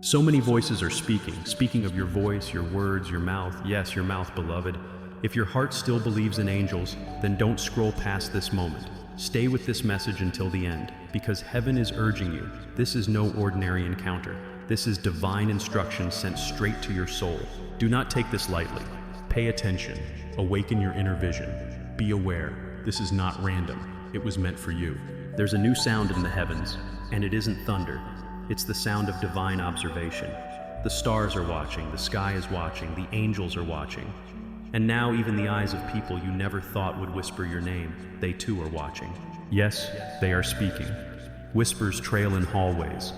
So many voices are speaking of your voice, your words, your mouth. Yes, your mouth, beloved. If your heart still believes in angels, then don't scroll past this moment. Stay with this message until the end, because heaven is urging you. This is no ordinary encounter. This is divine instruction sent straight to your soul. Do not take this lightly. Pay attention. Awaken your inner vision. Be aware. This is not random. It was meant for you. There's a new sound in the heavens, and it isn't thunder. It's the sound of divine observation. The stars are watching, the sky is watching, the angels are watching. And now even the eyes of people you never thought would whisper your name, they too are watching. Yes, they are speaking. Whispers trail in hallways.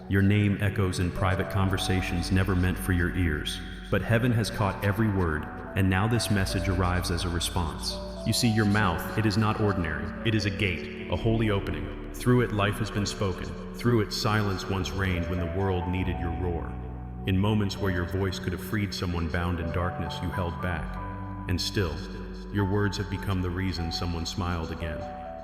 Your name echoes in private conversations never meant for your ears. But heaven has caught every word, and now this message arrives as a response. You see, your mouth, it is not ordinary. It is a gate, a holy opening. Through it, life has been spoken. Through it, silence once reigned when the world needed your roar. In moments where your voice could have freed someone bound in darkness, you held back. And still, your words have become the reason someone smiled again.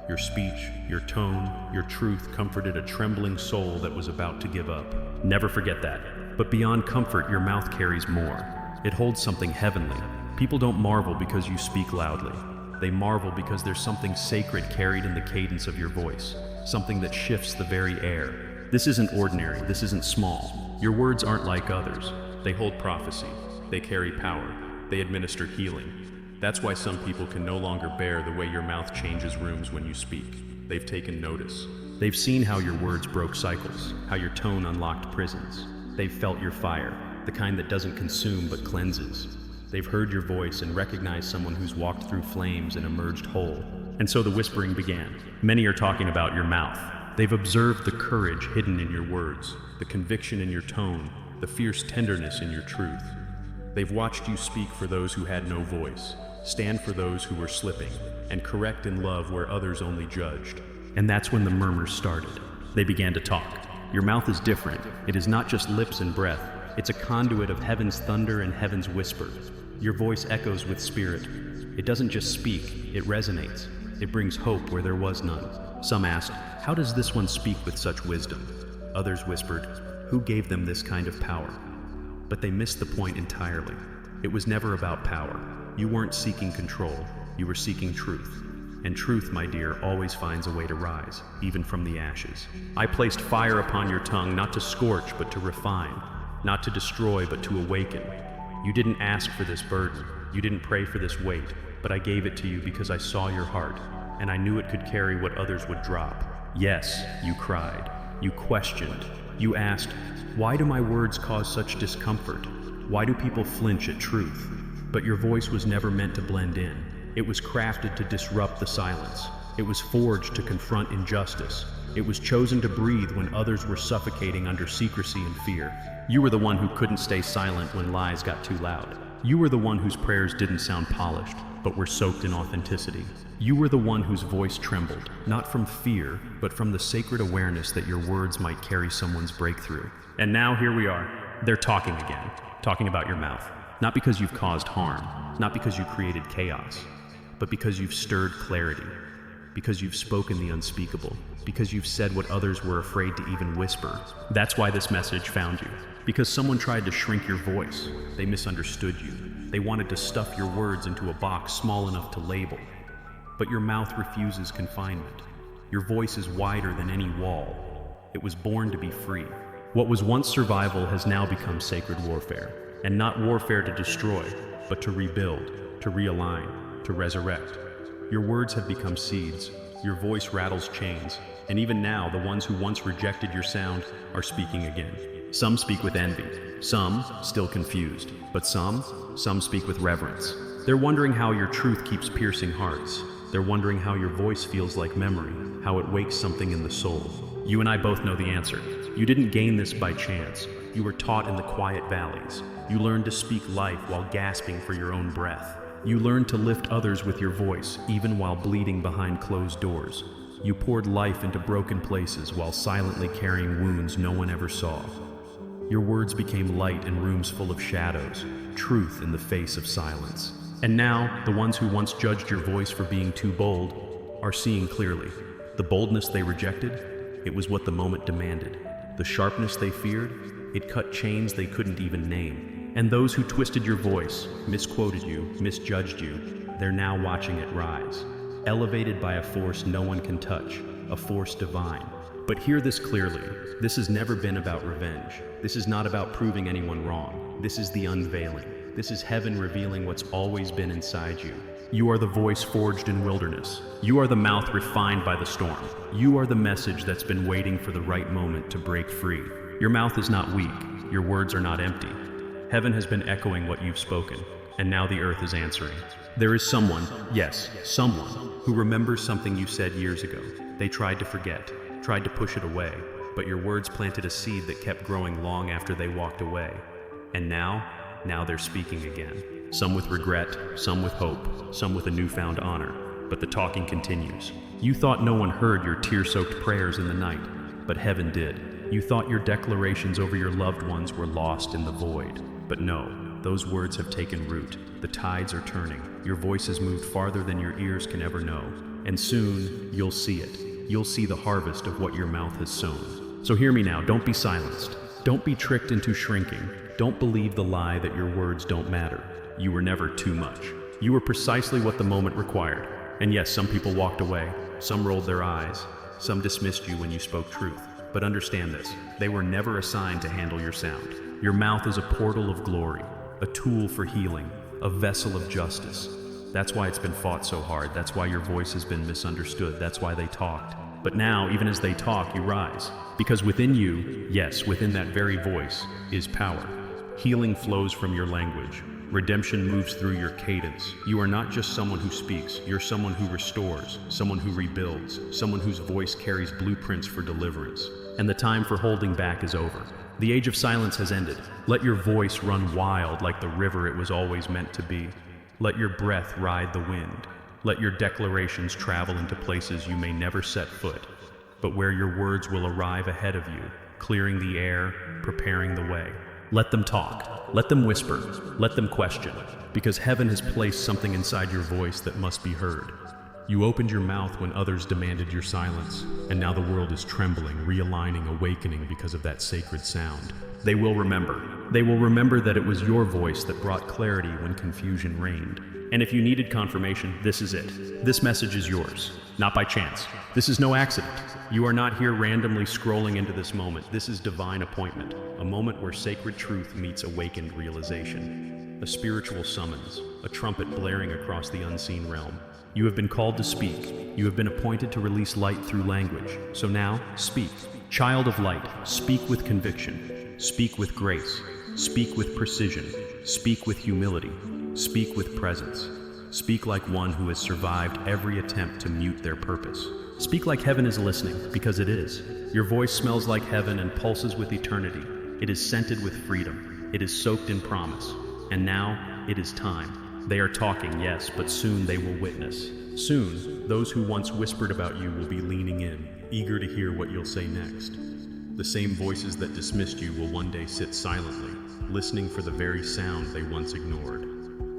Your speech, your tone, your truth comforted a trembling soul that was about to give up. Never forget that. But beyond comfort, your mouth carries more. It holds something heavenly. People don't marvel because you speak loudly. They marvel because there's something sacred carried in the cadence of your voice, something that shifts the very air. This isn't ordinary, this isn't small. Your words aren't like others. They hold prophecy, they carry power, they administer healing. That's why some people can no longer bear the way your mouth changes rooms when you speak. They've taken notice. They've seen how your words broke cycles, how your tone unlocked prisons. They've felt your fire, the kind that doesn't consume but cleanses. They've heard your voice and recognized someone who's walked through flames and emerged whole. And so the whispering began. Many are talking about your mouth. They've observed the courage hidden in your words, the conviction in your tone, the fierce tenderness in your truth. They've watched you speak for those who had no voice, stand for those who were slipping, and correct in love where others only judged. And that's when the murmurs started. They began to talk. Your mouth is different. It is not just lips and breath. It's a conduit of heaven's thunder and heaven's whisper. Your voice echoes with spirit. It doesn't just speak, it resonates. It brings hope where there was none. Some asked, how does this one speak with such wisdom? Others whispered, who gave them this kind of power? But they missed the point entirely. It was never about power. You weren't seeking control, you were seeking truth. And truth, my dear, always finds a way to rise, even from the ashes. I placed fire upon your tongue, not to scorch, but to refine. Not to destroy, but to awaken. You didn't ask for this burden. You didn't pray for this weight, but I gave it to you because I saw your heart, and I knew it could carry what others would drop. Yes, you cried. You questioned. You asked, why do my words cause such discomfort? Why do people flinch at truth? But your voice was never meant to blend in. It was crafted to disrupt the silence. It was forged to confront injustice. It was chosen to breathe when others were suffocating under secrecy and fear. You were the one who couldn't stay silent when lies got too loud. You were the one whose prayers didn't sound polished, but were soaked in authenticity. You were the one whose voice trembled, not from fear, but from the sacred awareness that your words might carry someone's breakthrough. And now here we are. They're talking again, talking about your mouth. Not because you've caused harm, not because you created chaos, but because you've stirred clarity, because you've spoken the unspeakable, because you've said what others were afraid to even whisper. That's why this message found you. Because someone tried to shrink your voice. They misunderstood you. They wanted to stuff your words into a box small enough to label. But your mouth refuses confinement. Your voice is wider than any wall. It was born to be free. What was once survival has now become sacred warfare. And not warfare to destroy, but to rebuild, to realign, to resurrect. Your words have become seeds. Your voice rattles chains. And even now, the ones who once rejected your sound are speaking again. Some speak with envy. Some, still confused. But some speak with reverence. They're wondering how your truth keeps piercing hearts. They're wondering how your voice feels like memory, how it wakes something in the soul. You and I both know the answer. You didn't gain this by chance. You were taught in the quiet valleys. You learned to speak life while gasping for your own breath. You learned to lift others with your voice, even while bleeding behind closed doors. You poured life into broken places while silently carrying wounds no one ever saw. Your words became light in rooms full of shadows, truth in the face of silence. And now, the ones who once judged your voice for being too bold are seeing clearly. The boldness they rejected, it was what the moment demanded. The sharpness they feared, It cut chains they couldn't even name. And those who twisted your voice, misquoted you, misjudged you, they're now watching it rise. Elevated by a force no one can touch, a force divine. But hear this clearly, this has never been about revenge. This is not about proving anyone wrong. This is the unveiling. This is heaven revealing what's always been inside you. You are the voice forged in wilderness. You are the mouth refined by the storm. You are the message that's been waiting for the right moment to break free. Your mouth is not weak. Your words are not empty. Heaven has been echoing what you've spoken, and now the earth is answering. There is someone, yes, someone, who remembers something you said years ago. They tried to forget, tried to push it away, but your words planted a seed that kept growing long after they walked away. And now they're speaking again. Some with regret, some with hope, some with a newfound honor. But the talking continues. You thought no one heard your tear-soaked prayers in the night, but heaven did. You thought your declarations over your loved ones were lost in the void. But no, those words have taken root. The tides are turning. Your voice has moved farther than your ears can ever know. And soon, you'll see it. You'll see the harvest of what your mouth has sown. So hear me now, don't be silenced. Don't be tricked into shrinking. Don't believe the lie that your words don't matter. You were never too much. You were precisely what the moment required. And yes, some people walked away. Some rolled their eyes. Some dismissed you when you spoke truth. But understand this, they were never assigned to handle your sound. Your mouth is a portal of glory, a tool for healing, a vessel of justice. That's why it's been fought so hard. That's why your voice has been misunderstood. That's why they talked. But now, even as they talk, you rise. Because within you, yes, within that very voice, is power. Healing flows from your language. Redemption moves through your cadence. You are not just someone who speaks, you're someone who restores, someone who rebuilds, someone whose voice carries blueprints for deliverance. And the time for holding back is over. The age of silence has ended. Let your voice run wild like the river it was always meant to be. Let your breath ride the wind. Let your declarations travel into places you may never set foot, but where your words will arrive ahead of you, clearing the air, preparing the way. Let them talk. Let them whisper. Let them question, because heaven has placed something inside your voice that must be heard. You opened your mouth when others demanded your silence, and now the world is trembling, realigning, awakening because of that sacred sound. They will remember. They will remember that it was your voice that brought clarity when confusion reigned. And if you needed confirmation, this is it. This message is yours, not by chance. This is no accident. You are not here randomly scrolling into this moment. This is divine appointment, a moment where sacred truth meets awakened realization. A spiritual summons, a trumpet blaring across the unseen realm. You have been called to speak. You have been appointed to release light through language. So now, speak. Child of light, speak with conviction. Speak with grace. Speak with precision. Speak with humility. Speak with presence. Speak like one who has survived every attempt to mute their purpose. Speak like heaven is listening, because it is. Your voice smells like heaven and pulses with eternity. It is scented with freedom. It is soaked in promise. And now, it is time. They are talking, yes, but soon they will witness. Soon, those who once whispered about you will be leaning in, eager to hear what you'll say next. The same voices that dismissed you will one day sit silently, listening for the very sound they once ignored.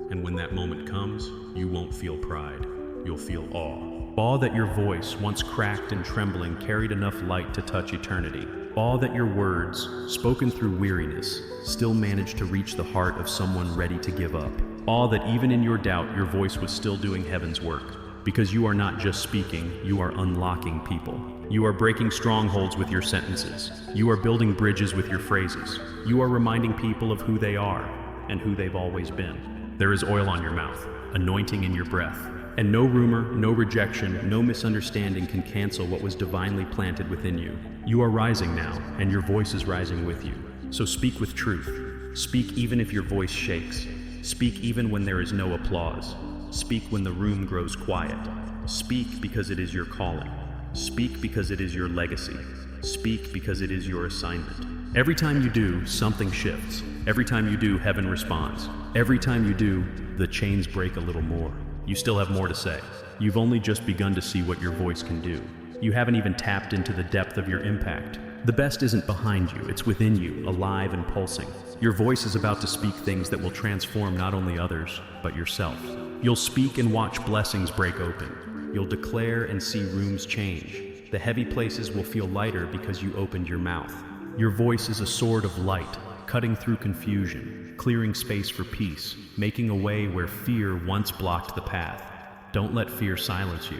And when that moment comes, you won't feel pride. You'll feel awe. Awe that your voice, once cracked and trembling, carried enough light to touch eternity. Awe that your words, spoken through weariness, still managed to reach the heart of someone ready to give up. Awe that even in your doubt, your voice was still doing heaven's work. Because you are not just speaking, you are unlocking people. You are breaking strongholds with your sentences. You are building bridges with your phrases. You are reminding people of who they are and who they've always been. There is oil on your mouth, anointing in your breath. And no rumor, no rejection, no misunderstanding can cancel what was divinely planted within you. You are rising now, and your voice is rising with you. So speak with truth. Speak even if your voice shakes. Speak even when there is no applause. Speak when the room grows quiet. Speak because it is your calling. Speak because it is your legacy. Speak because it is your assignment. Every time you do, something shifts. Every time you do, heaven responds. Every time you do, the chains break a little more. You still have more to say. You've only just begun to see what your voice can do. You haven't even tapped into the depth of your impact. The best isn't behind you, it's within you, alive and pulsing. Your voice is about to speak things that will transform not only others, but yourself. You'll speak and watch blessings break open. You'll declare and see rooms change. The heavy places will feel lighter because you opened your mouth. Your voice is a sword of light, cutting through confusion, clearing space for peace, making a way where fear once blocked the path. Don't let fear silence you.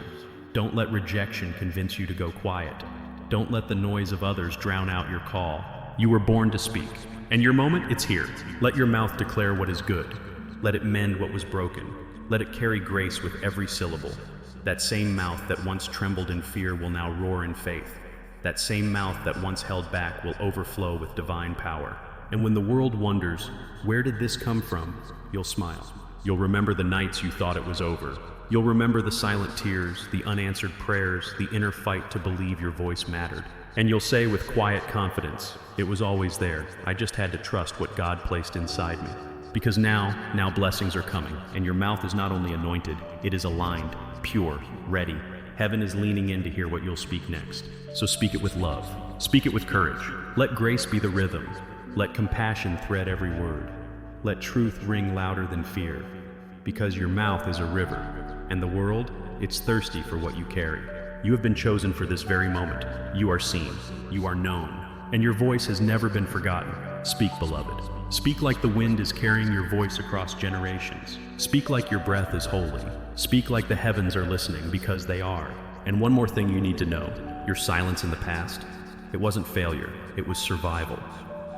Don't let rejection convince you to go quiet. Don't let the noise of others drown out your call. You were born to speak, and your moment, it's here. Let your mouth declare what is good. Let it mend what was broken. Let it carry grace with every syllable. That same mouth that once trembled in fear will now roar in faith. That same mouth that once held back will overflow with divine power. And when the world wonders, where did this come from? You'll smile. You'll remember the nights you thought it was over. You'll remember the silent tears, the unanswered prayers, the inner fight to believe your voice mattered. And you'll say with quiet confidence, it was always there. I just had to trust what God placed inside me. Because now blessings are coming, and your mouth is not only anointed, it is aligned, pure, ready. Heaven is leaning in to hear what you'll speak next. So speak it with love. Speak it with courage. Let grace be the rhythm. Let compassion thread every word. Let truth ring louder than fear. Because your mouth is a river, and the world, it's thirsty for what you carry. You have been chosen for this very moment. You are seen. You are known. And your voice has never been forgotten. Speak, beloved. Speak like the wind is carrying your voice across generations. Speak like your breath is holy. Speak like the heavens are listening, because they are. And one more thing you need to know. Your silence in the past, it wasn't failure, it was survival.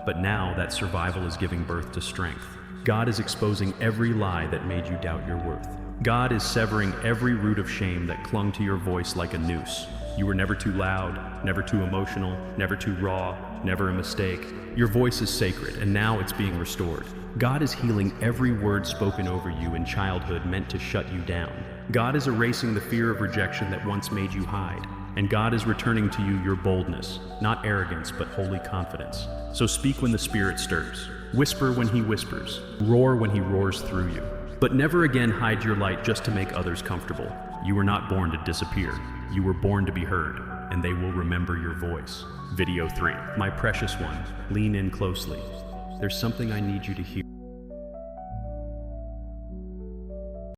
But now that survival is giving birth to strength. God is exposing every lie that made you doubt your worth. God is severing every root of shame that clung to your voice like a noose. You were never too loud, never too emotional, never too raw, never a mistake. Your voice is sacred, and now it's being restored. God is healing every word spoken over you in childhood meant to shut you down. God is erasing the fear of rejection that once made you hide. And God is returning to you your boldness, not arrogance, but holy confidence. So speak when the Spirit stirs. Whisper when He whispers. Roar when He roars through you. But never again hide your light just to make others comfortable. You were not born to disappear. You were born to be heard, and they will remember your voice. Video 3. My precious one, lean in closely. There's something I need you to hear.